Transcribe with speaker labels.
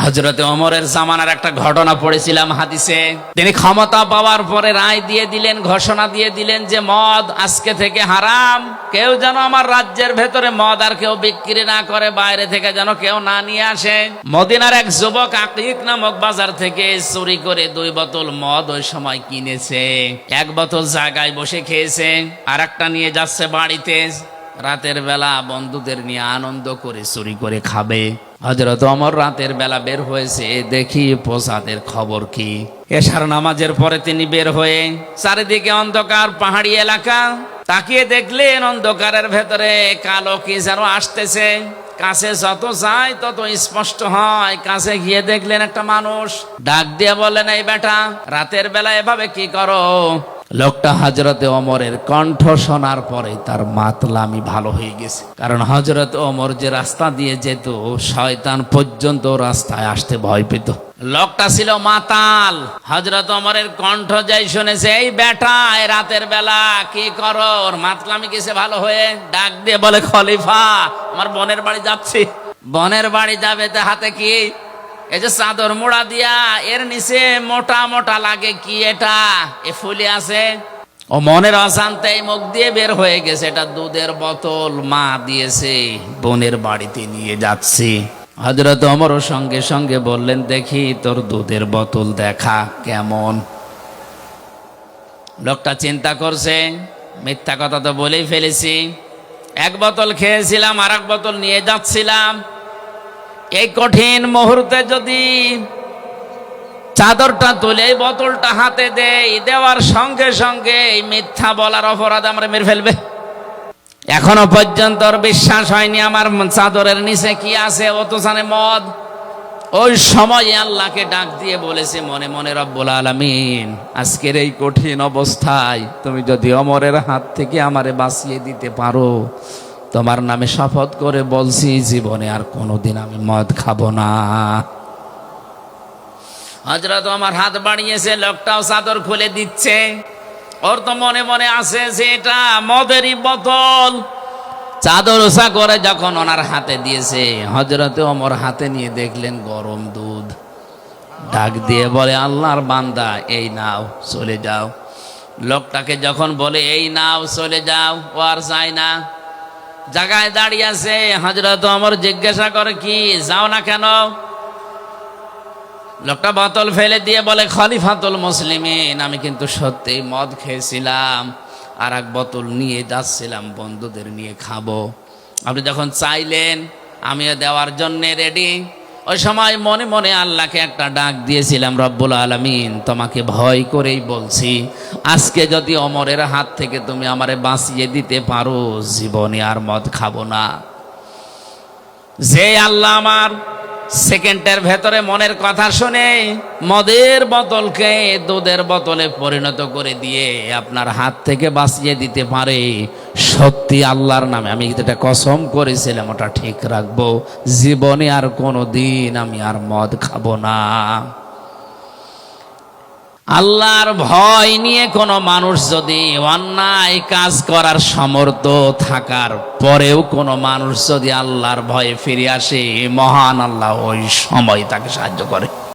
Speaker 1: হযরতে ওমরের জামানার একটা ঘটনা পড়েছিলাম হাদিসে। তিনি ক্ষমতা পাওয়ার পরে রায় দিয়ে দিলেন, ঘোষণা দিয়ে দিলেন যে মদ আজকে থেকে হারাম। কেউ যেন আমার রাজ্যের ভেতরে মদ আর কেউ বিক্রি না করে, বাইরে থেকে যেন কেউ না নিয়ে আসে। মদিনার এক যুবক আকিক নামক বাজার থেকে চুরি করে 2 বোতল মদ ওই সময় কিনেছে। 1 বোতল জায়গায় বসে খেয়েছে, আর একটা নিয়ে যাচ্ছে বাড়িতে। রাতের বেলা বন্ধুদের নিয়ে আনন্দ করে চুরি করে খাবে। হযরত ওমর রাতের বেলা বের হয়েছে, দেখি প্রসাদের খবর কি। এশার নামাজের পরে তিনি বের হয়ে, চারিদিকে অন্ধকার, পাহাড়ি এলাকা। তাকিয়ে দেখলেন অন্ধকারের ভেতরে কালো কি যেন আসতেছে। কাছে যত যায় তত স্পষ্ট হয়। কাছে গিয়ে দেখলেন একটা মানুষ। ডাক দিয়ে বললেন, এই বেটা, রাতের বেলা এভাবে কি করো? লোকটা হযরতে ওমরের কণ্ঠ শোনার পরে তার মাতলামি ভালো হয়ে গেছে। কারণ হযরত ওমর যে রাস্তা দিয়ে যেত, শয়তান পর্যন্ত রাস্তায় আসতে ভয় পেত। লোকটা ছিল মাতাল। হযরত ওমরের কণ্ঠ যাই শুনেছে, এই বেটা, এই রাতের বেলা কি করো? ওর মাতলামি গেছে ভালো হয়ে। ডাক দিয়ে বলে, খলিফা, আমার বোনের বাড়ি যাচ্ছি। বোনের বাড়ি যাবে, তা হাতে কি? এই যে চাদর মোড়া দিয়া, এর নিচে মোটা মোটা লাগে কি এটা? এ ফুলে আছে। ও মনের অশান্তি মুখ দিয়ে বের হয়ে গেছে, এটা দুধের বোতল মা দিয়েছে, বোনের বাড়িতে নিয়ে যাচ্ছি। হযরত ওমর সঙ্গে সঙ্গে বললেন, দেখি তোর দুধের বোতল দেখা কেমন। লোকটা চিন্তা করছে, মিথ্যা কথা তো বলেই ফেলেছি। 1 বোতল খেয়েছিলাম, আর 1 বোতল নিয়ে যাচ্ছিলাম। এই কঠিন মুহূর্তে যদি চাদরটা তুলে এই বোতলটা হাতে দেই, দেওয়ার সঙ্গে সঙ্গে এই মিথ্যা বলার অপরাধ আমরা মেরে ফেলবে। এখনো পর্যন্ত ওর বিশ্বাস হয়নি আমার চাদরের নিচে কি আছে, ও তো জানে মদ। ওই সময় আল্লাহকে ডাক দিয়ে বলেছে মনে মনে, রব্বুল আলামিন, আজকের এই কঠিন অবস্থায় তুমি যদি ওমরের হাত থেকে আমারে বাঁচিয়ে দিতে পারো, তোমার নামে শপথ করে বলছি, জীবনে আর কোনোদিন আমি মদ খাবো না। হযরত ওমর হাত বাড়িয়েছে, লোকটাও চাদর খুলে দিচ্ছে। ওর তো মনে মনে আছে যে এটা মদেরই বোতল। চাদর উঁচা করে যখন ওনার হাতে দিয়েছে, হযরত ওমর হাতে নিয়ে দেখলেন গরম দুধ। ডাক দিয়ে বলে, আল্লাহর বান্দা, এই নাও, চলে যাও। লোকটাকে যখন বলে এই নাও, চলে যাও, ও আর যায় না, জায়গায় দাঁড়িয়ে আছে। হযরত ওমর জিজ্ঞাসা করে, কি যাও না কেন? লোকটা বোতল ফেলে দিয়ে বলে, খলিফাতুল মুসলিমিন, আমি কিন্তু সত্যি মদ খেয়েছিলাম, আর 1 বোতল নিয়ে যাচ্ছিলাম বন্ধুদের নিয়ে খাবো। আপনি যখন চাইলেন আমিও দেওয়ার জন্য রেডি। ওই সময় মনে মনে আল্লাহকে একটা ডাক দিয়েছিলাম, রব্বুল আলামিন, তোমাকে ভয় করেই বলছি, আজকে যদি ওমরের হাত থেকে তুমি আমারে বাঁচিয়ে দিতে পারো, জীবনে আর মদ খাবো না। যে আল্লাহ আমার সেকেন্ডের ভেতরে মনের কথা শুনে মদের বোতলকে দুধের বোতলে পরিণত করে দিয়ে আপনার হাত থেকে বাঁচিয়ে দিতে পারে, সত্যি আল্লাহর নামে আমি যেটা কসম করেছিলাম ওটা ঠিক রাখবো, জীবনে আর কোনোদিন আমি আর মদ খাবো না। আল্লাহর ভয় নিয়ে কোনো মানুষ যদি অন্যায় কাজ করার সমর্থ থাকার পরেও কোনো মানুষ যদি আল্লাহর ভয়ে ফিরে আসে, মহান আল্লাহ ওই সময় তাকে সাহায্য করে।